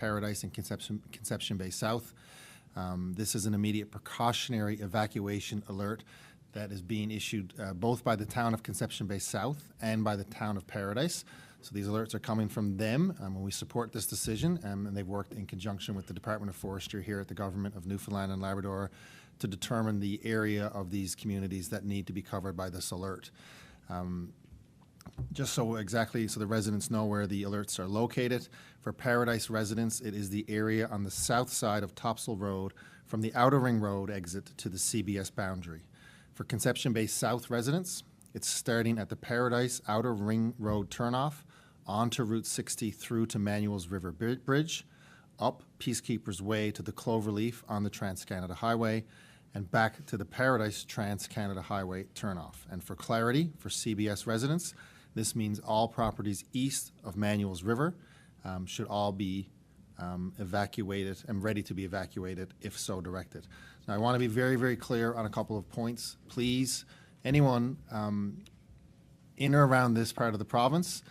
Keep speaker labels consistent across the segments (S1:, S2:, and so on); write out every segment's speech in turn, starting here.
S1: Paradise and Conception Bay South. This is an immediate precautionary evacuation alert that is being issued both by the town of Conception Bay South and by the town of Paradise. So these alerts are coming from them, and we support this decision, and they've worked in conjunction with the Department of Forestry here at the Government of Newfoundland and Labrador to determine the area of these communities that need to be covered by this alert. Just so the residents know where the alerts are located. For Paradise residents, it is the area on the south side of Topsail Road from the Outer Ring Road exit to the CBS boundary. For Conception Bay South residents, it's starting at the Paradise Outer Ring Road turnoff onto Route 60 through to Manuel's River Bridge, up Peacekeepers Way to the Cloverleaf on the Trans-Canada Highway, and back to the Paradise Trans-Canada Highway turnoff. And for clarity, for CBS residents, this means all properties east of Manuel's River should all be evacuated and ready to be evacuated if so directed. Now, I want to be very, very clear on a couple of points. Please, anyone in or around this part of the province,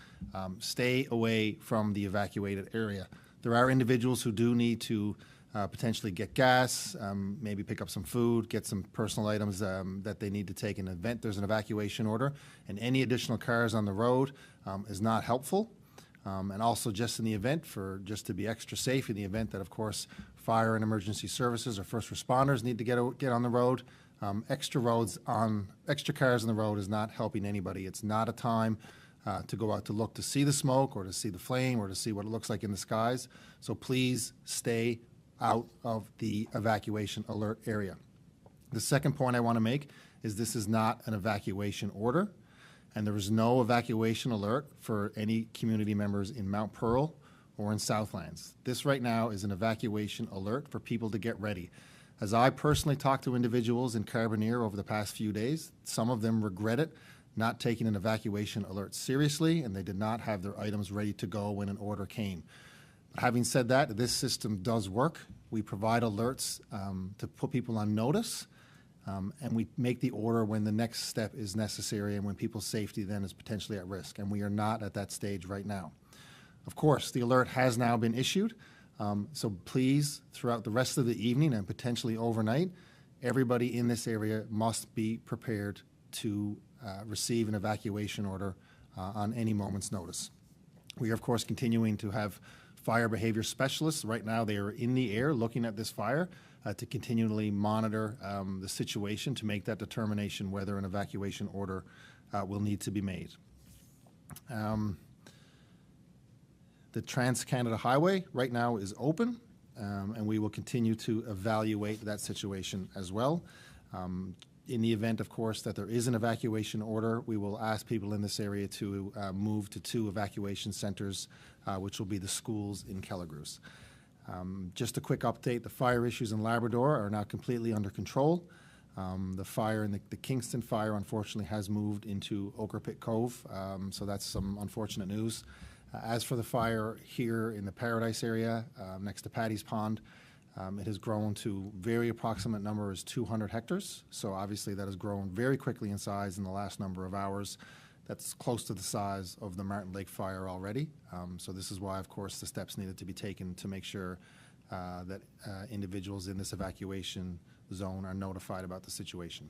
S1: stay away from the evacuated area. There are individuals who do need to potentially get gas, maybe pick up some food, get some personal items that they need to take in the event there's an evacuation order, and any additional cars on the road is not helpful. And also just in the event, just to be extra safe, in the event that, of course, fire and emergency services or first responders need to get on the road, extra cars on the road is not helping anybody. It's not a time to go out to look to see the smoke or to see the flame or to see what it looks like in the skies. So please stay out of the evacuation alert area. The second point I want to make is this is not an evacuation order, and there is no evacuation alert for any community members in Mount Pearl or in Southlands. This right now is an evacuation alert for people to get ready. As I personally talked to individuals in Carbonear over the past few days, some of them regret it, not taking an evacuation alert seriously, and they did not have their items ready to go when an order came. Having said that, this system does work. We provide alerts to put people on notice, and we make the order when the next step is necessary and when people's safety then is potentially at risk, and we are not at that stage right now. Of course, the alert has now been issued, so please, throughout the rest of the evening and potentially overnight, everybody in this area must be prepared to receive an evacuation order on any moment's notice. We are, of course, continuing to have fire behavior specialists. Right now, they are in the air looking at this fire to continually monitor the situation to make that determination whether an evacuation order will need to be made. The Trans-Canada Highway right now is open, and we will continue to evaluate that situation as well. In the event, of course, that there is an evacuation order, we will ask people in this area to move to 2 evacuation centers, which will be the schools in Kelligrews. Just a quick update, the fire issues in Labrador are now completely under control. The fire in the Kingston fire, unfortunately, has moved into Ochre Pit Cove, so that's some unfortunate news. As for the fire here in the Paradise area, next to Paddy's Pond, it has grown to very approximate number is 200 hectares. So obviously that has grown very quickly in size in the last number of hours. That's close to the size of the Martin Lake fire already. So this is why, of course, the steps needed to be taken to make sure that individuals in this evacuation zone are notified about the situation.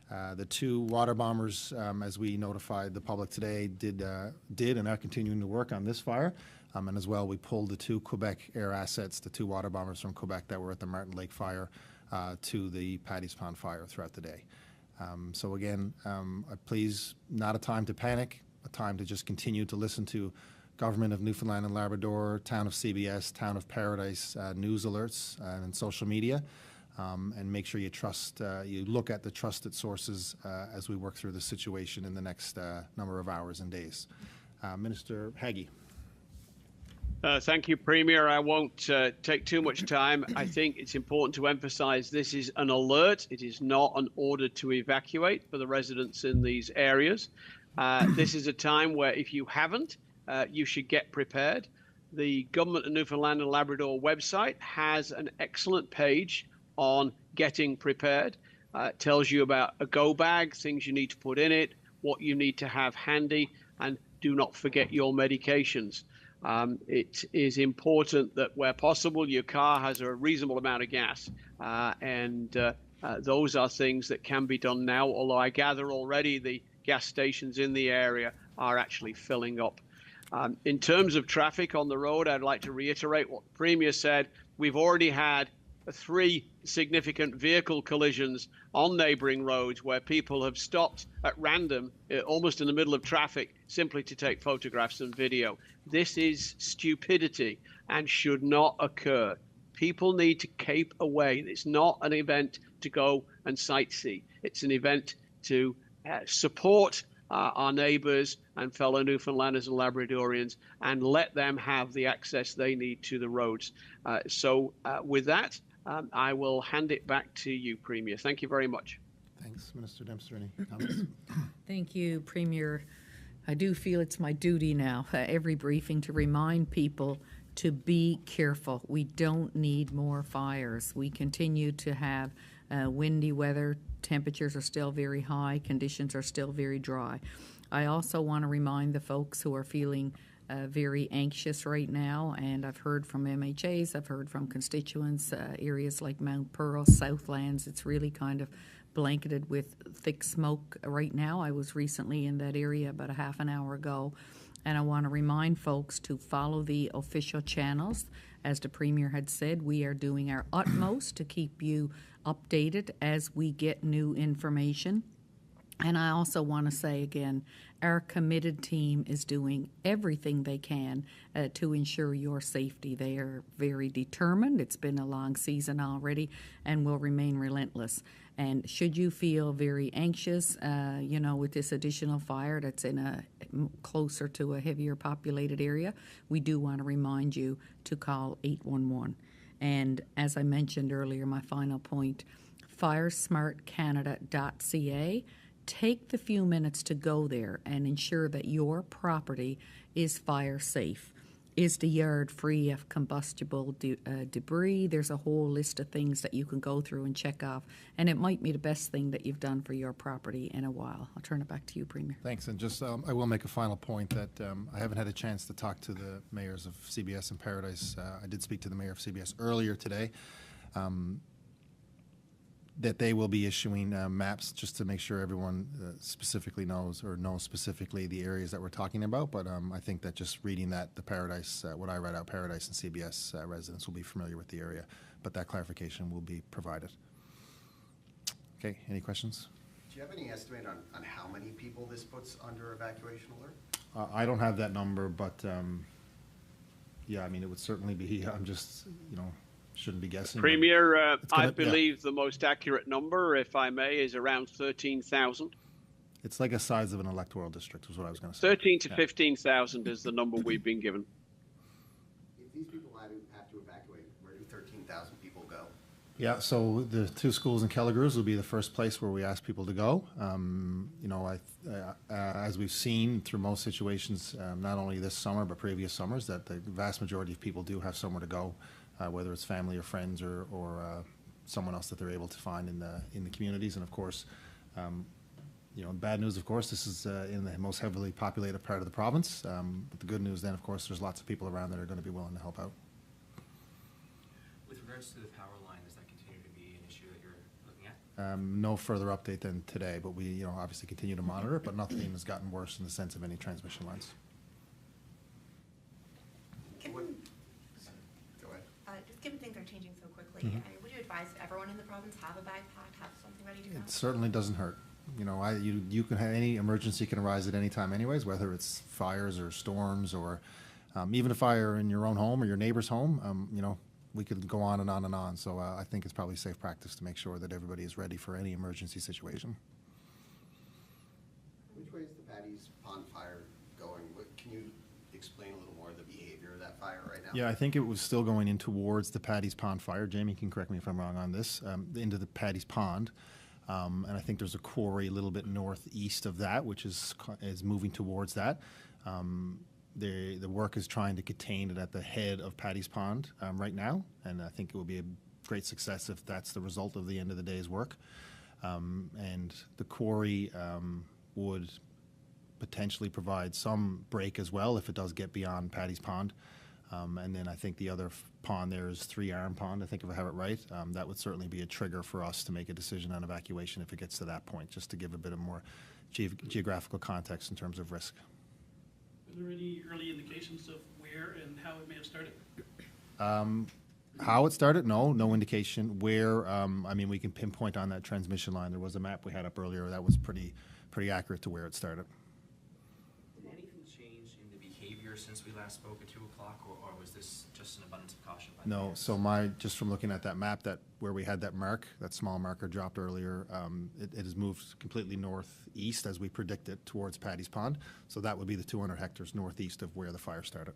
S1: The 2 water bombers, as we notified the public today, did and are continuing to work on this fire. And as well, we pulled the 2 Quebec air assets, the 2 water bombers from Quebec that were at the Martin Lake fire to the Paddy's Pond fire throughout the day. So again, please, not a time to panic, a time to just continue to listen to Government of Newfoundland and Labrador, Town of CBS, Town of Paradise news alerts and social media, and make sure you look at the trusted sources as we work through the situation in the next number of hours and days. Minister Haggie.
S2: Thank you, Premier. I won't take too much time. I think it's important to emphasize this is an alert. It is not an order to evacuate for the residents in these areas. This is a time where if you haven't, you should get prepared. The Government of Newfoundland and Labrador website has an excellent page on getting prepared. It tells you about a go bag, things you need to put in it, what you need to have handy, and do not forget your medications. It is important that where possible, your car has a reasonable amount of gas. And those are things that can be done now, although I gather already the gas stations in the area are actually filling up. In terms of traffic on the road, I'd like to reiterate what the Premier said. We've already had 3 significant vehicle collisions on neighbouring roads where people have stopped at random, almost in the middle of traffic, simply to take photographs and video. This is stupidity and should not occur. People need to keep away. It's not an event to go and sightsee. It's an event to support our neighbours and fellow Newfoundlanders and Labradorians and let them have the access they need to the roads. So with that, I will hand it back to you, Premier. Thank you very much.
S1: Thanks. Minister Dempster, any comments?
S3: Thank you, Premier. I do feel it's my duty now, every briefing, to remind people to be careful. We don't need more fires. We continue to have windy weather. Temperatures are still very high. Conditions are still very dry. I also want to remind the folks who are feeling very anxious right now, and I've heard from MHAs, I've heard from constituents, areas like Mount Pearl, Southlands, it's really kind of blanketed with thick smoke right now. I was recently in that area about a half an hour ago, and I want to remind folks to follow the official channels. As the Premier had said, we are doing our utmost to keep you updated as we get new information. And I also want to say again, our committed team is doing everything they can to ensure your safety. They are very determined. It's been a long season already and will remain relentless. And should you feel very anxious, with this additional fire that's in a closer to a heavier populated area, we do want to remind you to call 811. And as I mentioned earlier, my final point, firesmartcanada.ca. Take the few minutes to go there and ensure that your property is fire safe. Is the yard free of combustible debris? There's a whole list of things that you can go through and check off, and it might be the best thing that you've done for your property in a while. I'll turn it back to you, Premier.
S1: Thanks. And just I will make a final point that I haven't had a chance to talk to the mayors of CBS and Paradise. I did speak to the mayor of CBS earlier today. That they will be issuing maps just to make sure everyone specifically knows specifically the areas that we're talking about. But I think that just reading that, the Paradise, what I read out, Paradise and CBS residents will be familiar with the area. But that clarification will be provided. Okay, any questions?
S4: Do you have any estimate on how many people this puts under evacuation alert?
S1: I don't have that number, but yeah, I mean, it would certainly be, I'm just, shouldn't be guessing.
S2: Premier, I believe the most accurate number, if I may, is around 13,000.
S1: It's like a size of an electoral district, is what I was going to say.
S2: 13 to 15,000 is the number we've been given.
S4: If these people have to evacuate, where do 13,000 people go?
S1: Yeah, so the 2 schools in Kelligrews will be the first place where we ask people to go. As we've seen through most situations, not only this summer but previous summers, that the vast majority of people do have somewhere to go. Whether it's family or friends or someone else that they're able to find in the communities. And of course, bad news, of course, this is in the most heavily populated part of the province. But the good news then, of course, there's lots of people around that are going to be willing to help out.
S5: With regards to the power line, does that continue to be an issue that you're looking at?
S1: No further update than today, but we obviously continue to monitor it, but nothing has gotten worse in the sense of any transmission lines.
S6: Just given things are changing so quickly, would you advise everyone in the province have a backpack, have something ready to go?
S1: It certainly doesn't hurt. You can have any emergency can arise at any time anyways, whether it's fires or storms or even a fire in your own home or your neighbor's home. We could go on and on and on. So I think it's probably safe practice to make sure that everybody is ready for any emergency situation.
S4: Which way is the Paddy's pond fire going? Can you explain a little more of the behavior of that fire right now?
S1: Yeah, I think it was still going in towards the Paddy's Pond fire. Jamie can correct me if I'm wrong on this, into the Paddy's Pond. And I think there's a quarry a little bit northeast of that, which is moving towards that. The work is trying to contain it at the head of Paddy's Pond right now, and I think it will be a great success if that's the result of the end of the day's work. And the quarry would potentially provide some break as well if it does get beyond Paddy's Pond. And then I think the other pond there is 3 Arm Pond, I think, if I have it right. That would certainly be a trigger for us to make a decision on evacuation if it gets to that point, just to give a bit of more geographical context in terms of risk.
S7: Are there any early indications of where and how it may have started?
S1: How it started? No indication. Where? I mean, we can pinpoint on that transmission line. There was a map we had up earlier that was pretty accurate to where it started.
S5: Did anything change in the behavior since we last spoke at 2 o'clock, or was this just an abundance of caution?
S1: No. So just from looking at that map, that where we had that mark, that small marker dropped earlier, it has moved completely northeast as we predicted towards Paddy's Pond. So that would be the 200 hectares northeast of where the fire started.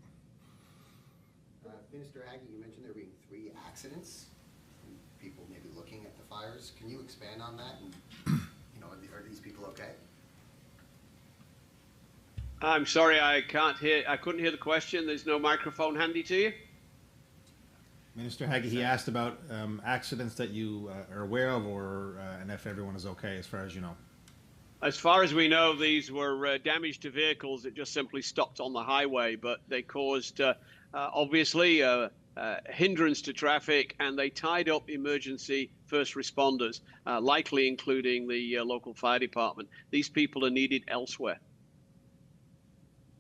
S4: Minister Haggie, you mentioned there being 3 accidents, and people maybe looking at the fires. Can you expand on that? And, are these people okay?
S2: I'm sorry, I couldn't hear the question. There's no microphone handy to you.
S1: Minister Haggie, he asked about accidents that you are aware of, and if everyone is okay, as far as you know.
S2: As far as we know, these were damage to vehicles that just simply stopped on the highway, but they caused, obviously, hindrance to traffic, and they tied up emergency first responders, likely including the local fire department. These people are needed elsewhere.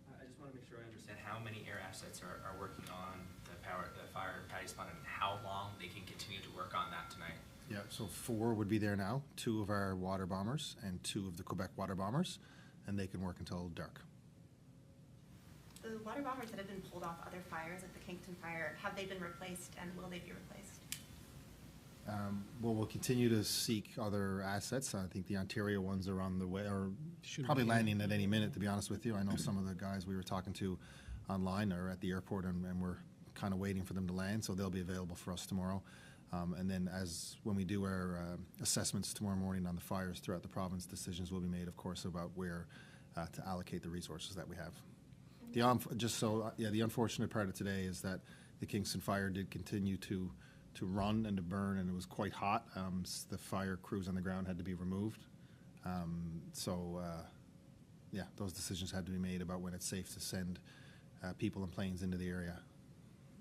S5: I just want to make sure I understand how many air assets are working on the fire at Paddy's Pond, and how long they can continue to work on that tonight.
S1: Yeah, so 4 would be there now, 2 of our water bombers and 2 of the Quebec water bombers, and they can work until dark.
S6: The water bombers that have been pulled off other fires, like the Kingston fire, have they been replaced, and will they be replaced?
S1: Well, we'll continue to seek other assets. I think the Ontario ones are on the way, or probably landing at any minute, to be honest with you. I know some of the guys we were talking to online are at the airport, and we're kind of waiting for them to land, so they'll be available for us tomorrow. And then when we do our assessments tomorrow morning on the fires throughout the province, decisions will be made, of course, about where to allocate the resources that we have. The unfortunate part of today is that the Kingston fire did continue to run and to burn, and it was quite hot. The fire crews on the ground had to be removed. Those decisions had to be made about when it's safe to send people and planes into the area.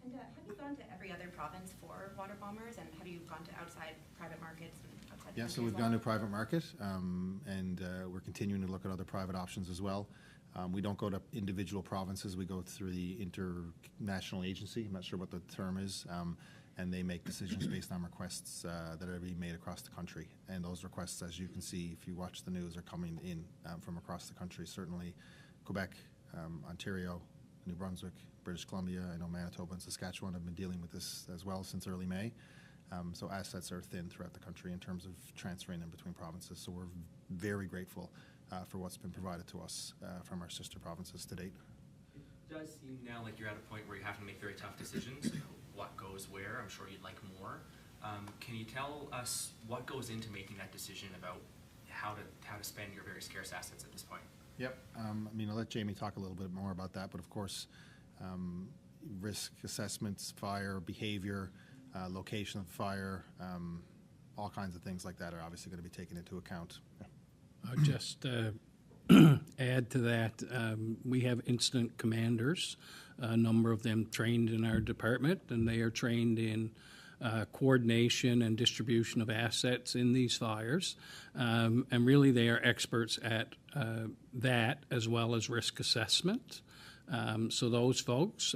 S6: And have you gone to every other province for water bombers, and have you gone to outside private markets and outside the
S1: Yeah, so we've gone to private market, and we're continuing to look at other private options as well. We don't go to individual provinces. We go through the international agency. I'm not sure what the term is, and they make decisions based on requests that are being made across the country. And those requests, as you can see, if you watch the news, are coming in from across the country. Certainly Quebec, Ontario, New Brunswick, British Columbia. I know Manitoba and Saskatchewan have been dealing with this as well since early May. So assets are thin throughout the country in terms of transferring them between provinces. So we're very grateful for what's been provided to us from our sister provinces to date.
S5: It does seem now like you're at a point where you have to make very tough decisions. What goes where? I'm sure you'd like more. Can you tell us what goes into making that decision about how to spend your very scarce assets at this point?
S1: Yep. I'll let Jamie talk a little bit more about that, but of course, risk assessments, fire behavior, location of fire, all kinds of things like that are obviously going to be taken into account. Yeah.
S7: I'll just add to that, we have incident commanders, a number of them trained in our department, and they are trained in coordination and distribution of assets in these fires. And really they are experts at that as well as risk assessment. So those folks,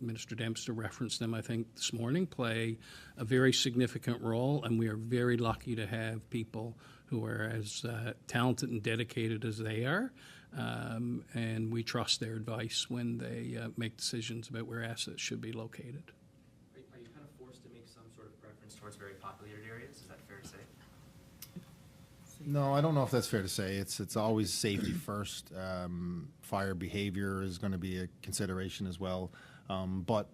S7: Minister Dempster referenced them, I think, this morning, play a very significant role, and we are very lucky to have people who are as talented and dedicated as they are, and we trust their advice when they make decisions about where assets should be located.
S5: Are you kind of forced to make some sort of preference towards very populated areas? Is that fair to say?
S1: No, I don't know if that's fair to say. It's always safety first. Fire behavior is going to be a consideration as well. But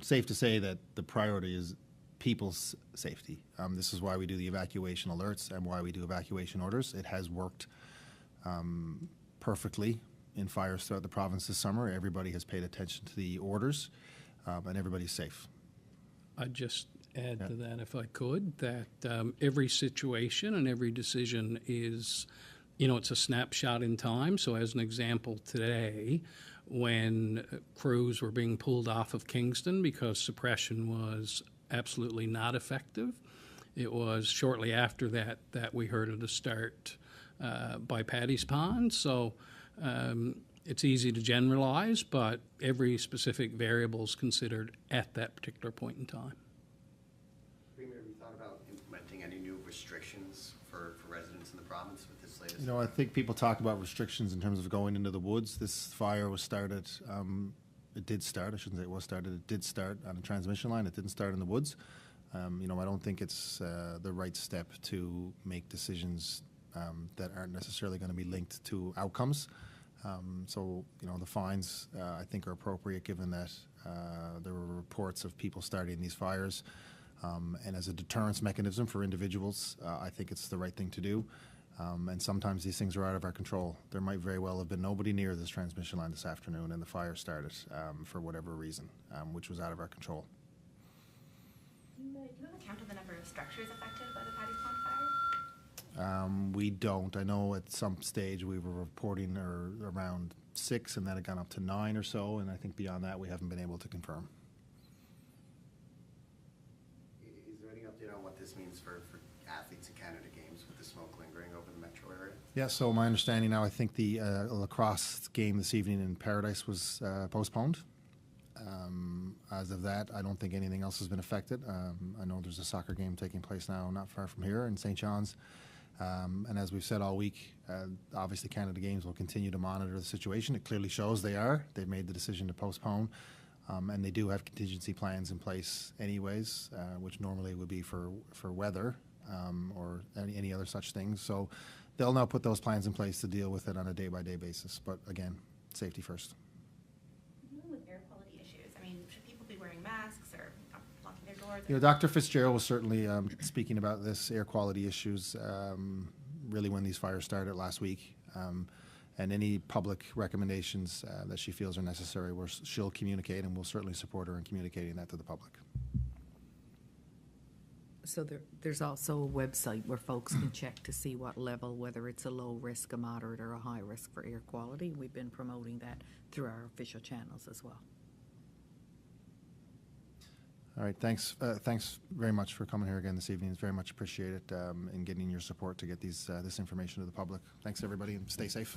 S1: safe to say that the priority is people's safety. This is why we do the evacuation alerts and why we do evacuation orders. It has worked perfectly in fires throughout the province this summer. Everybody has paid attention to the orders, and everybody's safe.
S7: I'd just add to that, if I could, that every situation and every decision is it's a snapshot in time. So as an example, today, when crews were being pulled off of Kingston because suppression was absolutely not effective, it was shortly after that we heard of the start by Paddy's Pond. So it's easy to generalize, but every specific variable is considered at that particular point in time.
S4: Premier, have you thought about implementing any new restrictions for residents in the province with this latest?
S1: You know, I think people talk about restrictions in terms of going into the woods. This fire was started, it did start, I shouldn't say it was started, it did start on a transmission line. It didn't start in the woods. You know, I don't think it's the right step to make decisions that aren't necessarily going to be linked to outcomes. So, you know, the fines, I think, are appropriate given that there were reports of people starting these fires. And as a deterrence mechanism for individuals, I think it's the right thing to do. And sometimes these things are out of our control. There might very well have been nobody near this transmission line this afternoon and the fire started for whatever reason, which was out of our control.
S6: Do you have a count of the number of structures affected by the Paddy's Pond fire?
S1: We don't. I know at some stage we were reporting around 6, and that had gone up to 9 or so, and I think beyond that we haven't been able to confirm.
S4: Is there any update on what this means for athletes in Canada Games with the smoke lingering over the metro area?
S1: Yeah, so my understanding now, I think the lacrosse game this evening in Paradise was postponed. As of that, I don't think anything else has been affected. I know there's a soccer game taking place now not far from here in St. John's. And as we've said all week, obviously Canada Games will continue to monitor the situation. It clearly shows they are. They've made the decision to postpone. And they do have contingency plans in place anyways, which normally would be for weather or any other such things. So they'll now put those plans in place to deal with it on a day-by-day basis. But again, safety first.
S6: With air quality issues, I mean, should people be wearing masks or locking their doors?
S1: You know, Dr. Fitzgerald was certainly speaking about this air quality issues really when these fires started last week. And any public recommendations that she feels are necessary, she'll communicate, and we'll certainly support her in communicating that to the public.
S3: So there's also a website where folks can check to see what level, whether it's a low risk, a moderate, or a high risk for air quality. We've been promoting that through our official channels as well.
S1: All right, thanks very much for coming here again this evening. It's very much appreciated and getting your support to get this information to the public. Thanks, everybody, and stay safe.